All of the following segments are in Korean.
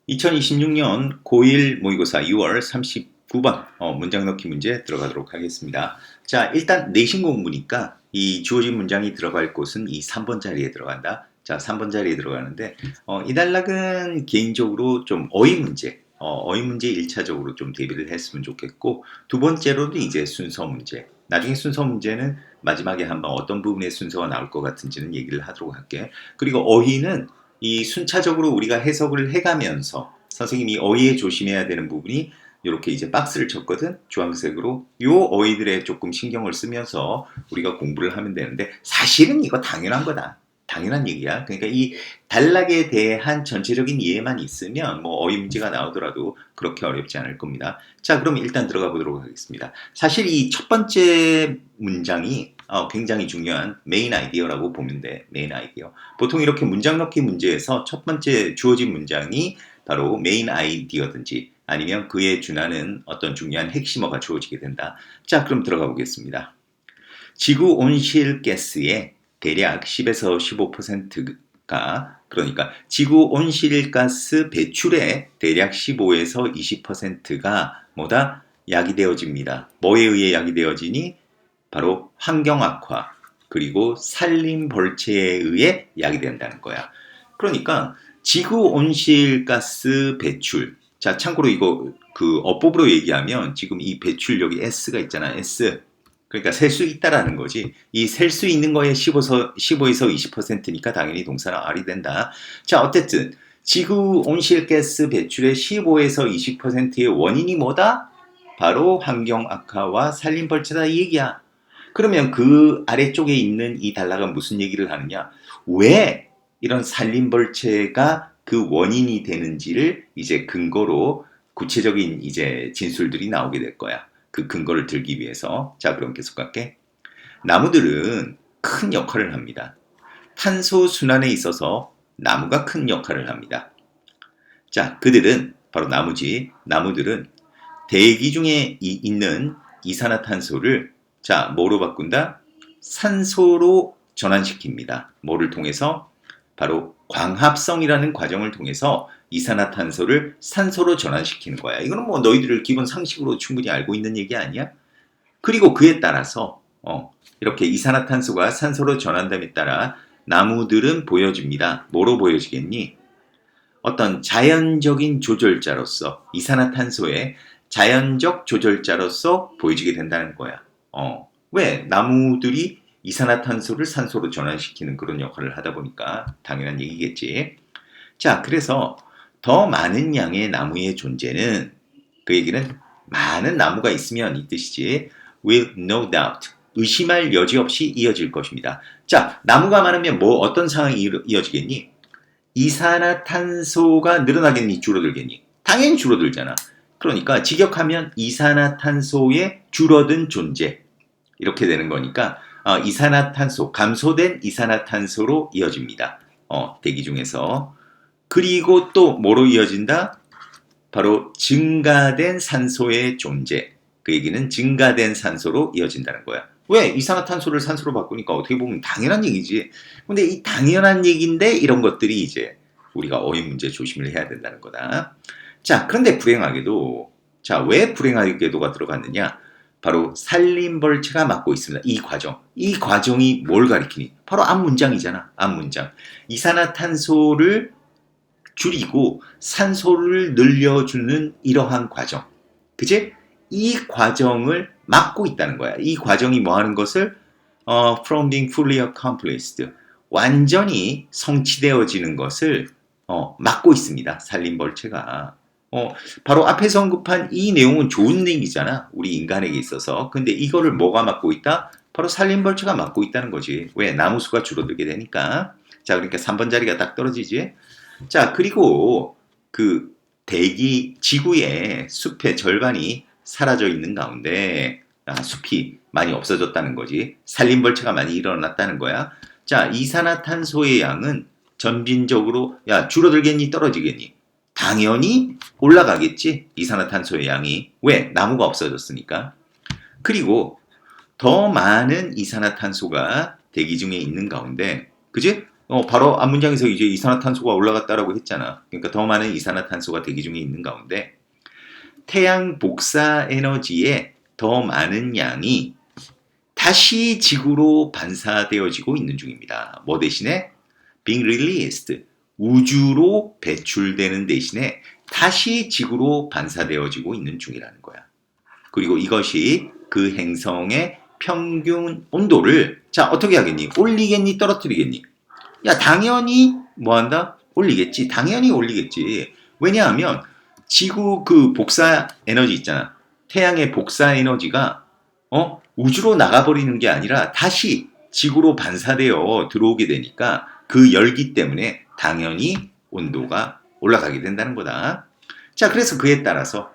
2026년 고1 모의고사 6월 39번 문장 넣기 문제 들어가도록 하겠습니다. 자, 일단 내신 공부니까 이 주어진 문장이 들어갈 곳은 이 3번 자리에 들어간다. 자, 3번 자리에 들어가는데 이 단락은 개인적으로 좀 어휘 문제, 어휘 문제 1차적으로 좀 대비를 했으면 좋겠고, 두 번째로는 이제 순서 문제. 나중에 순서 문제는 마지막에 한번 어떤 부분의 순서가 나올 것 같은지는 얘기를 하도록 할게. 그리고 어휘는 이 순차적으로 우리가 해석을 해가면서 선생님이 어휘에 조심해야 되는 부분이 이렇게 이제 박스를 쳤거든. 주황색으로 요 어휘들에 조금 신경을 쓰면서 우리가 공부를 하면 되는데, 사실은 이거 당연한 거다. 당연한 얘기야. 그러니까 이 단락에 대한 전체적인 이해만 있으면 뭐 어휘 문제가 나오더라도 그렇게 어렵지 않을 겁니다. 자, 그럼 일단 들어가 보도록 하겠습니다. 사실 이 첫 번째 문장이 굉장히 중요한 메인 아이디어라고 보면 돼. 메인 아이디어. 보통 이렇게 문장 넣기 문제에서 첫 번째 주어진 문장이 바로 메인 아이디어든지 아니면 그에 준하는 어떤 중요한 핵심어가 주어지게 된다. 자, 그럼 들어가 보겠습니다. 지구 온실가스의 대략 10에서 15%가, 그러니까 지구 온실가스 배출의 대략 15에서 20%가 뭐다? 야기되어집니다. 뭐에 의해 야기되어지니? 바로 환경악화, 그리고 산림벌채에 의해 야기된다는 거야. 그러니까 지구 온실가스 배출. 자, 참고로 이거 그 어법으로 얘기하면 지금 이 배출력이 S가 있잖아. S. 그러니까 셀 수 있다라는 거지. 이 셀 수 있는 거에 15에서 20%니까 당연히 동사는 R이 된다. 자, 어쨌든 지구 온실가스 배출의 15에서 20%의 원인이 뭐다? 바로 환경 악화와 산림벌채다 이 얘기야. 그러면 그 아래쪽에 있는 이 단락은 무슨 얘기를 하느냐? 왜 이런 산림벌채가 그 원인이 되는지를 이제 근거로 구체적인 이제 진술들이 나오게 될 거야. 그 근거를 들기 위해서. 자, 그럼 계속 갈게. 나무들은 큰 역할을 합니다. 탄소 순환에 있어서 나무가 큰 역할을 합니다. 자, 그들은 바로 나무지. 나무들은 대기 중에 있는 이산화탄소를 자, 뭐로 바꾼다? 산소로 전환시킵니다. 뭐를 통해서? 바로 광합성이라는 과정을 통해서 이산화탄소를 산소로 전환시키는 거야. 이거는 뭐 너희들 기본 상식으로 충분히 알고 있는 얘기 아니야? 그리고 그에 따라서 이렇게 이산화탄소가 산소로 전환됨에 따라 나무들은 보여집니다. 뭐로 보여지겠니? 어떤 자연적인 조절자로서 이산화탄소의 자연적 조절자로서 보여지게 된다는 거야. 왜? 나무들이 이산화탄소를 산소로 전환시키는 그런 역할을 하다 보니까 당연한 얘기겠지. 자, 그래서 더 많은 양의 나무의 존재는, 그 얘기는 많은 나무가 있으면 이 뜻이지. Will no doubt. 의심할 여지 없이 이어질 것입니다. 자, 나무가 많으면 뭐 어떤 상황이 이어지겠니? 이산화탄소가 늘어나겠니? 줄어들겠니? 당연히 줄어들잖아. 그러니까 직역하면 이산화탄소의 줄어든 존재. 이렇게 되는 거니까 이산화탄소, 감소된 이산화탄소로 이어집니다. 대기 중에서. 그리고 또 뭐로 이어진다? 바로 증가된 산소의 존재. 그 얘기는 증가된 산소로 이어진다는 거야. 왜? 이산화탄소를 산소로 바꾸니까 어떻게 보면 당연한 얘기지. 근데 이 당연한 얘기인데 이런 것들이 이제 우리가 어휘 문제 조심을 해야 된다는 거다. 자, 그런데 불행하게도, 자, 왜 불행하게도가 들어갔느냐? 바로 산림벌채가 맡고 있습니다. 이 과정. 이 과정이 뭘 가리키니? 바로 앞 문장이잖아. 앞 문장. 이산화탄소를 줄이고 산소를 늘려주는 이러한 과정. 그치? 이 과정을 막고 있다는 거야. 이 과정이 뭐 하는 것을 from being fully accomplished, 완전히 성취되어지는 것을 막고 있습니다. 산림벌채가. 바로 앞에서 언급한 이 내용은 좋은 내용이잖아. 우리 인간에게 있어서. 근데 이거를 뭐가 막고 있다? 바로 산림벌채가 막고 있다는 거지. 왜? 나무수가 줄어들게 되니까. 자, 그러니까 3번 자리가 딱 떨어지지. 자, 그리고 그 대기 지구의 숲의 절반이 사라져 있는 가운데 숲이 많이 없어졌다는 거지. 산림벌채가 많이 일어났다는 거야. 자, 이산화탄소의 양은 점진적으로 줄어들겠니 떨어지겠니? 당연히 올라가겠지. 이산화탄소의 양이. 왜? 나무가 없어졌으니까. 그리고 더 많은 이산화탄소가 대기 중에 있는 가운데, 그지? 바로 앞 문장에서 이제 이산화탄소가 올라갔다라고 했잖아. 그러니까 더 많은 이산화탄소가 대기 중에 있는 가운데 태양 복사 에너지의 더 많은 양이 다시 지구로 반사되어지고 있는 중입니다. 뭐 대신에 being released, 우주로 배출되는 대신에 다시 지구로 반사되어지고 있는 중이라는 거야. 그리고 이것이 그 행성의 평균 온도를 자 어떻게 하겠니? 올리겠니? 떨어뜨리겠니? 야 당연히 뭐한다? 올리겠지. 당연히 올리겠지. 왜냐하면 지구 그 복사 에너지 있잖아. 태양의 복사 에너지가 우주로 나가버리는 게 아니라 다시 지구로 반사되어 들어오게 되니까 그 열기 때문에 당연히 온도가 올라가게 된다는 거다. 자, 그래서 그에 따라서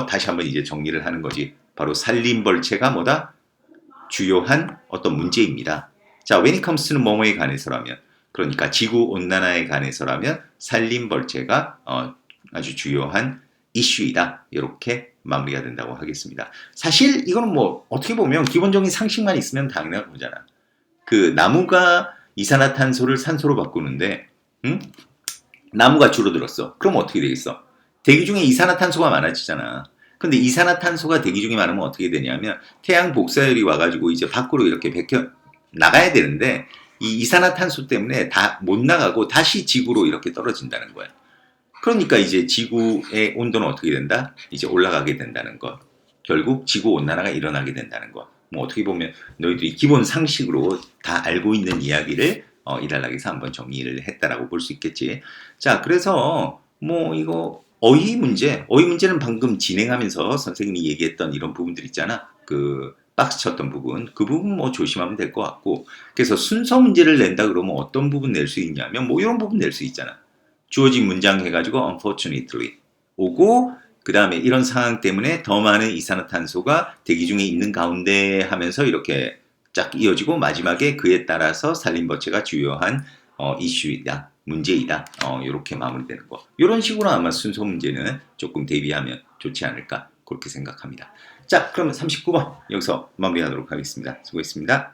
다시 한번 이제 정리를 하는 거지. 바로 산림벌채가 뭐다? 주요한 어떤 문제입니다. 자, when it comes to는 뭐뭐에 관해서라면, 그러니까 지구온난화에 관해서라면 산림벌채가 아주 주요한 이슈이다. 이렇게 마무리가 된다고 하겠습니다. 사실 이거는 뭐 어떻게 보면 기본적인 상식만 있으면 당연한 거잖아. 그 나무가 이산화탄소를 산소로 바꾸는데, 응? 나무가 줄어들었어. 그럼 어떻게 되겠어? 대기 중에 이산화탄소가 많아지잖아. 근데 이산화탄소가 대기 중에 많으면 어떻게 되냐면 태양 복사열이 와가지고 이제 밖으로 이렇게 베껴 나가야 되는데 이 이산화탄소 때문에 다 못 나가고 다시 지구로 이렇게 떨어진다는 거야. 그러니까 이제 지구의 온도는 어떻게 된다? 이제 올라가게 된다는 것. 결국 지구 온난화가 일어나게 된다는 것. 뭐 어떻게 보면 너희들이 기본 상식으로 다 알고 있는 이야기를 이 단락에서 한번 정리를 했다라고 볼 수 있겠지. 자, 그래서 뭐 이거 어휘 문제는 방금 진행하면서 선생님이 얘기했던 이런 부분들 있잖아. 그 박스 쳤던 부분, 그 부분 뭐 조심하면 될 것 같고. 그래서 순서 문제를 낸다 그러면 어떤 부분 낼 수 있냐면 뭐 이런 부분 낼 수 있잖아. 주어진 문장 해가지고 unfortunately 오고 그 다음에 이런 상황 때문에 더 많은 이산화탄소가 대기 중에 있는 가운데 하면서 이렇게 쫙 이어지고 마지막에 그에 따라서 산림벌채가 주요한 이슈이다, 문제이다. 이렇게 마무리되는 거. 이런 식으로 아마 순서 문제는 조금 대비하면 좋지 않을까 그렇게 생각합니다. 자, 그러면 39번 여기서 마무리하도록 하겠습니다. 수고했습니다.